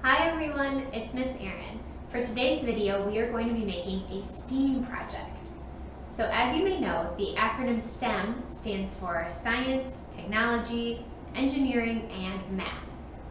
Hi everyone, it's Miss Erin. For today's video, we are going to be making a STEAM project. So as you may know, the acronym STEM stands for Science, Technology, Engineering, and Math.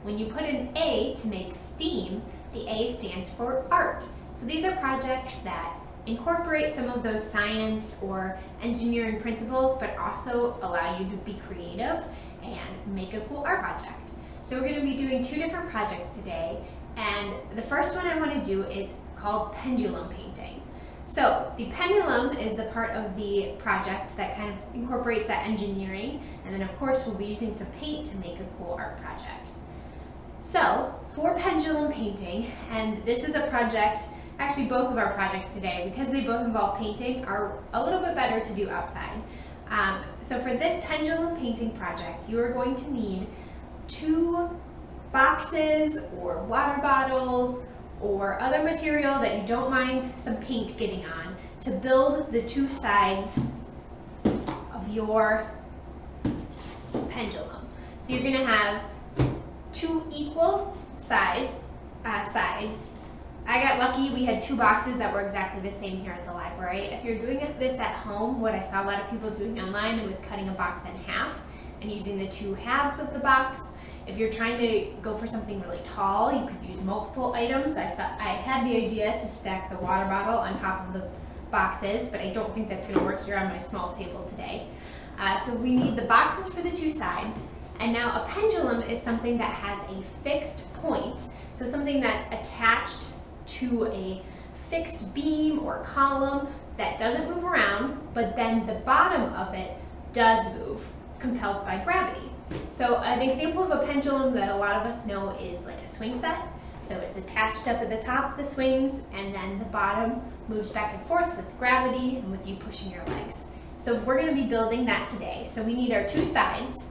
When you put an A to make STEAM, the A stands for Art. So these are projects that incorporate some of those science or engineering principles, but also allow you to be creative and make a cool art project. So we're going to be doing two different projects today, and the first one I want to do is called Pendulum Painting. So the pendulum is the part of the project that kind of incorporates that engineering, and then of course we'll be using some paint to make a cool art project. So for Pendulum Painting, and this is a project, actually both of our projects today, because they both involve painting, are a little bit better to do outside. So for this Pendulum Painting project, you are going to need 2 boxes or water bottles or other material that you don't mind some paint getting on to build the 2 sides of your pendulum. So you're going to have 2 equal sides. I got lucky, we had 2 boxes that were exactly the same here at the library. If you're doing this at home, what I saw a lot of people doing online was cutting a box in half and using the 2 halves of the box. If you're trying to go for something really tall, you could use multiple items. I had the idea to stack the water bottle on top of the boxes, but I don't think that's going to work here on my small table today. So we need the boxes for the 2 sides, and now a pendulum is something that has a fixed point, so something that's attached to a fixed beam or column that doesn't move around, but then the bottom of it does move, compelled by gravity. So an example of a pendulum that a lot of us know is like a swing set. So it's attached up at the top of the swings, and then the bottom moves back and forth with gravity and with you pushing your legs. So we're going to be building that today. So we need our 2 sides,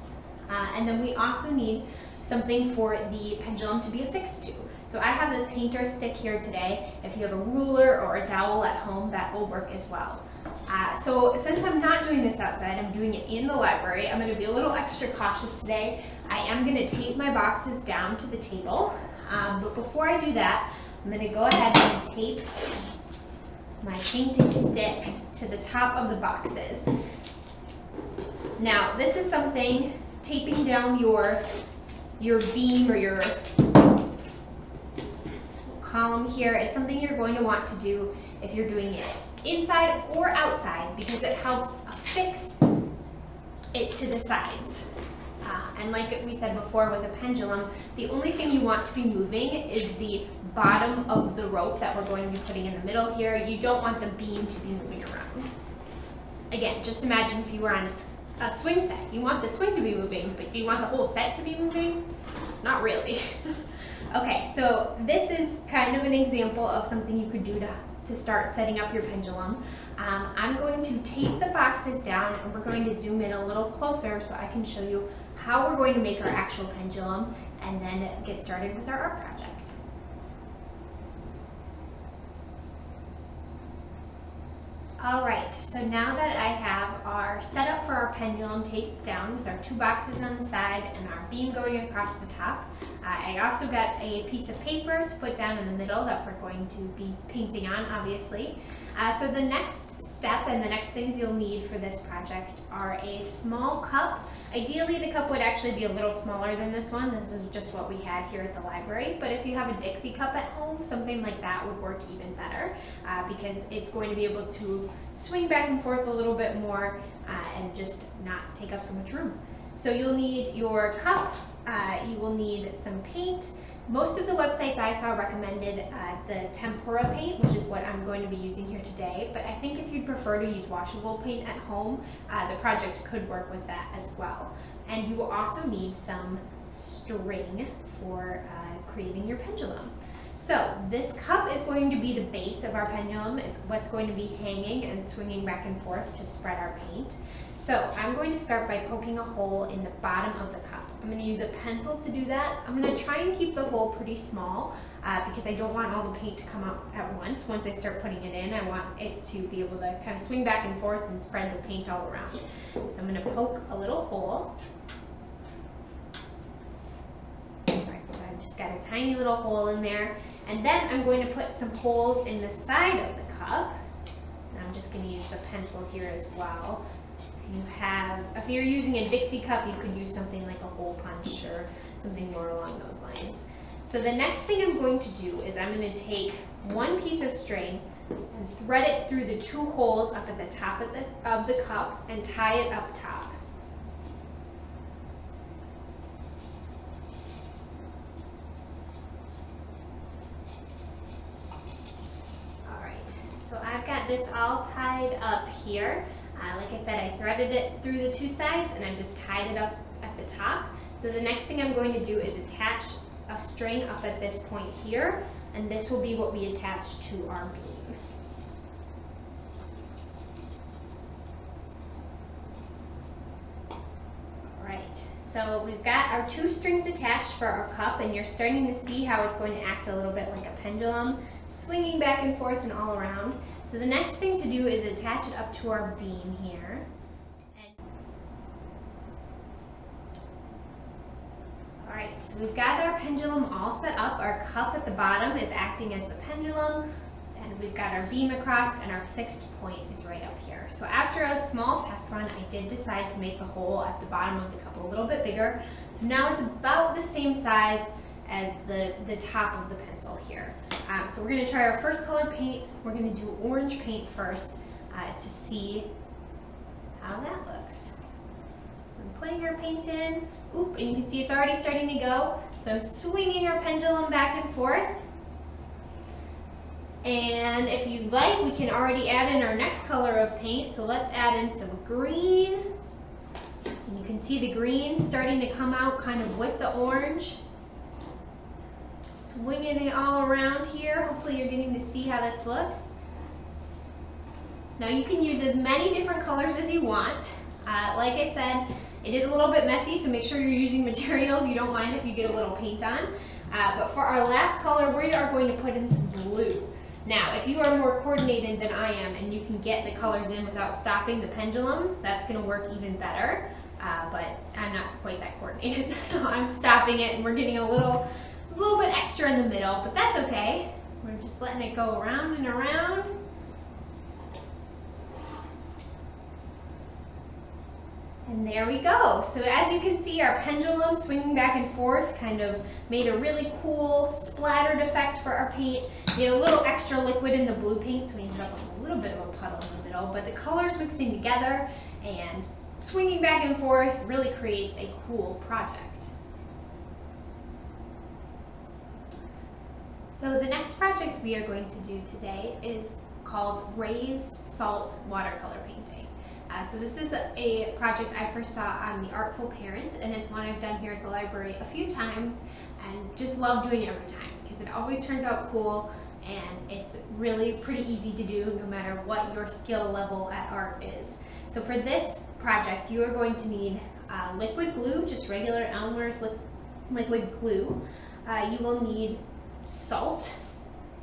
and then we also need something for the pendulum to be affixed to. So I have this painter stick here today. If you have a ruler or a dowel at home, that will work as well. So since I'm not doing this outside, I'm doing it in the library, I'm going to be a little extra cautious today. I am going to tape my boxes down to the table, but before I do that, I'm going to go ahead and tape my painting stick to the top of the boxes. Now, this is something, taping down your beam or your column here is something you're going to want to do if you're doing it inside or outside, because it helps affix it to the sides. And like we said before with a pendulum, the only thing you want to be moving is the bottom of the rope that we're going to be putting in the middle here. You don't want the beam to be moving around. Again, just imagine if you were on a swing set. You want the swing to be moving, but do you want the whole set to be moving? Not really. Okay, so this is kind of an example of something you could do to start setting up your pendulum. I'm going to tape the boxes down, and we're going to zoom in a little closer so I can show you how we're going to make our actual pendulum and then get started with our art project. Alright, so now that I have our setup for our pendulum taped down with our 2 boxes on the side and our beam going across the top, I also got a piece of paper to put down in the middle that we're going to be painting on, obviously. So the next step and the next things you'll need for this project are a small cup. Ideally, the cup would actually be a little smaller than this one. This is just what we had here at the library, but if you have a Dixie cup at home, something like that would work even better, because it's going to be able to swing back and forth a little bit more and just not take up so much room. So you'll need your cup, you will need some paint. Most of the websites I saw recommended the tempera paint, which is what I'm going to be using here today, but I think if you'd prefer to use washable paint at home, the project could work with that as well. And you will also need some string for creating your pendulum. So this cup is going to be the base of our pendulum. It's what's going to be hanging and swinging back and forth to spread our paint. So I'm going to start by poking a hole in the bottom of the cup. I'm going to use a pencil to do that. I'm going to try and keep the hole pretty small because I don't want all the paint to come out at once. Once I start putting it in, I want it to be able to kind of swing back and forth and spread the paint all around. So I'm going to poke a little hole. All right, so I've just got a tiny little hole in there. And then I'm going to put some holes in the side of the cup. And I'm just going to use the pencil here as well. If you're using a Dixie cup, you could use something like a hole punch or something more along those lines. So the next thing I'm going to do is I'm going to take one piece of string and thread it through the 2 holes up at the top of the cup and tie it up top. Alright, so I've got this all tied up here. Like I said, I threaded it through the 2 sides and I've just tied it up at the top. So the next thing I'm going to do is attach a string up at this point here, and this will be what we attach to our beam. Alright, so we've got our 2 strings attached for our cup, and you're starting to see how it's going to act a little bit like a pendulum, swinging back and forth and all around. So the next thing to do is attach it up to our beam here. Alright, so we've got our pendulum all set up. Our cup at the bottom is acting as the pendulum, and we've got our beam across, and our fixed point is right up here. So after a small test run, I did decide to make the hole at the bottom of the cup a little bit bigger. So now it's about the same size as the top of the pencil here. So we're going to try our first color paint. We're going to do orange paint first to see how that looks. I'm putting our paint in. Oop, and you can see it's already starting to go. So I'm swinging our pendulum back and forth. And if you'd like, we can already add in our next color of paint. So let's add in some green. And you can see the green starting to come out kind of with the orange. Swinging it all around here. Hopefully you're getting to see how this looks. Now you can use as many different colors as you want. Like I said, it is a little bit messy, so make sure you're using materials you don't mind if you get a little paint on. But for our last color, we are going to put in some blue. Now, if you are more coordinated than I am and you can get the colors in without stopping the pendulum, that's going to work even better. But I'm not quite that coordinated, so I'm stopping it, and we're getting a little bit extra in the middle, but that's okay. We're just letting it go around and around. And there we go. So as you can see, our pendulum swinging back and forth kind of made a really cool splattered effect for our paint. We had a little extra liquid in the blue paint, so we ended up with a little bit of a puddle in the middle, but the colors mixing together and swinging back and forth really creates a cool project. So the next project we are going to do today is called Raised Salt Watercolor Painting. So this is a project I first saw on The Artful Parent, and it's one I've done here at the library a few times and just love doing it every time because it always turns out cool and it's really pretty easy to do no matter what your skill level at art is. So for this project you are going to need liquid glue, just regular Elmer's liquid glue. You will need salt.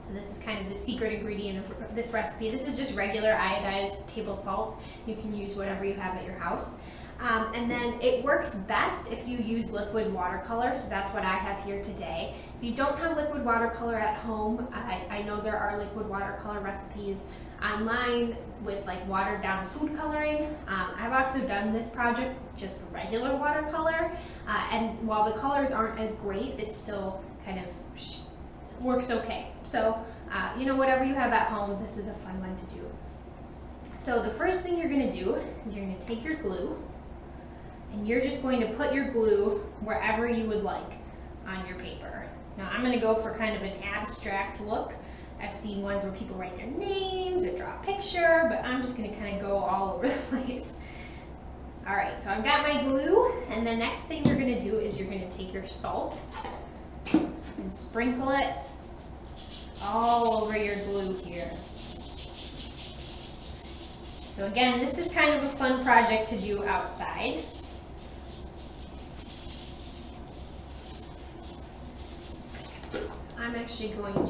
So this is kind of the secret ingredient of this recipe. This is just regular iodized table salt. You can use whatever you have at your house. And then it works best if you use liquid watercolor, so that's what I have here today. If you don't have liquid watercolor at home, I know there are liquid watercolor recipes online with like watered down food coloring. I've also done this project just regular watercolor, and while the colors aren't as great, it still kind of works okay. So, you know, whatever you have at home, this is a fun one to do. So the first thing you're going to do is you're going to take your glue, and you're just going to put your glue wherever you would like on your paper. Now I'm going to go for kind of an abstract look. I've seen ones where people write their names or draw a picture, but I'm just going to kind of go all over the place. Alright, so I've got my glue, and the next thing you're going to do is you're going to take your salt and sprinkle it all over your glue here. So again, this is kind of a fun project to do outside. So I'm actually going to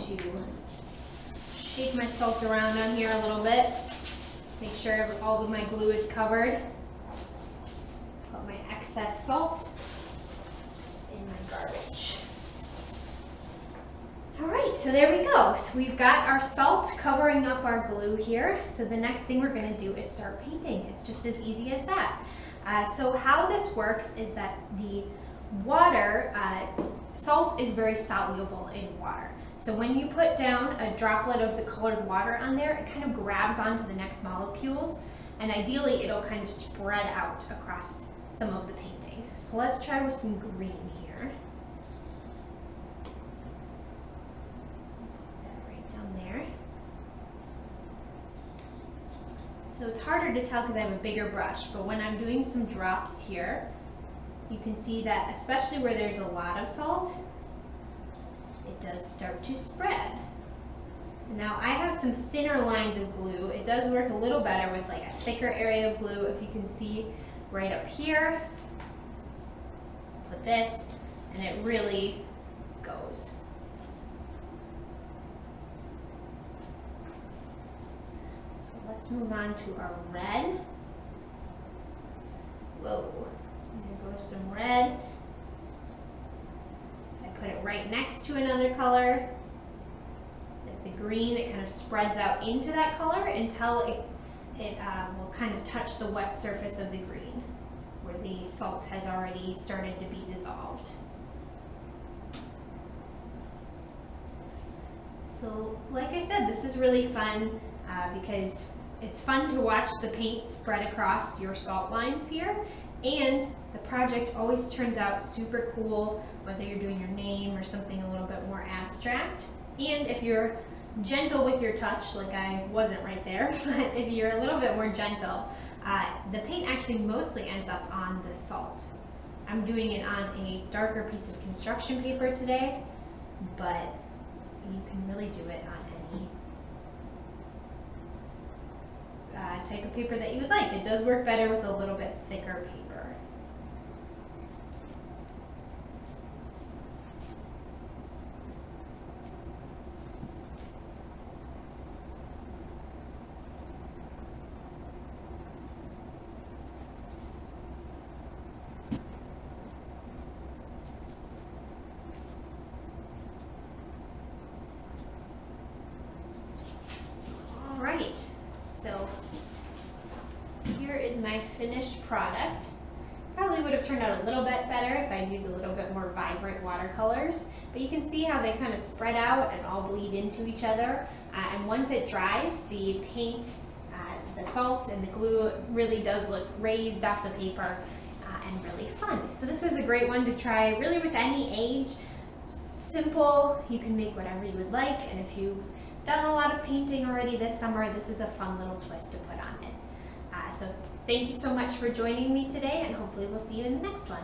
shake my salt around on here a little bit, make sure all of my glue is covered. Put my excess salt just in my garbage. All right, so there we go. So we've got our salt covering up our glue here. So the next thing we're gonna do is start painting. It's just as easy as that. So how this works is that the water, salt is very soluble in water. So when you put down a droplet of the colored water on there, it kind of grabs onto the next molecules, and ideally it'll kind of spread out across some of the painting. So let's try with some green here. Put that right down there. So it's harder to tell because I have a bigger brush, but when I'm doing some drops here, you can see that especially where there's a lot of salt, it does start to spread. Now I have some thinner lines of glue. It does work a little better with like a thicker area of glue. If you can see right up here, put this, and it really goes. So let's move on to our red. Whoa, there goes some red. I put it right next to another color. The green, it kind of spreads out into that color until it will kind of touch the wet surface of the green where the salt has already started to be dissolved. So like I said, this is really fun because it's fun to watch the paint spread across your salt lines here, and the project always turns out super cool, whether you're doing your name or something a little bit more abstract. And if you're gentle with your touch, like I wasn't right there, but if you're a little bit more gentle, the paint actually mostly ends up on the salt. I'm doing it on a darker piece of construction paper today, but you can really do it on any type of paper that you would like. It does work better with a little bit thicker paper. Alright, so here is my finished product. Probably would have turned out a little bit better if I'd used a little bit more vibrant watercolors, but you can see how they kind of spread out and all bleed into each other. And once it dries, the paint, the salt and the glue really does look raised off the paper and really fun. So this is a great one to try really with any age. Simple, you can make whatever you would like, and if you've done a lot of painting already this summer, this is a fun little twist to put on it. So thank you so much for joining me today, and hopefully we'll see you in the next one.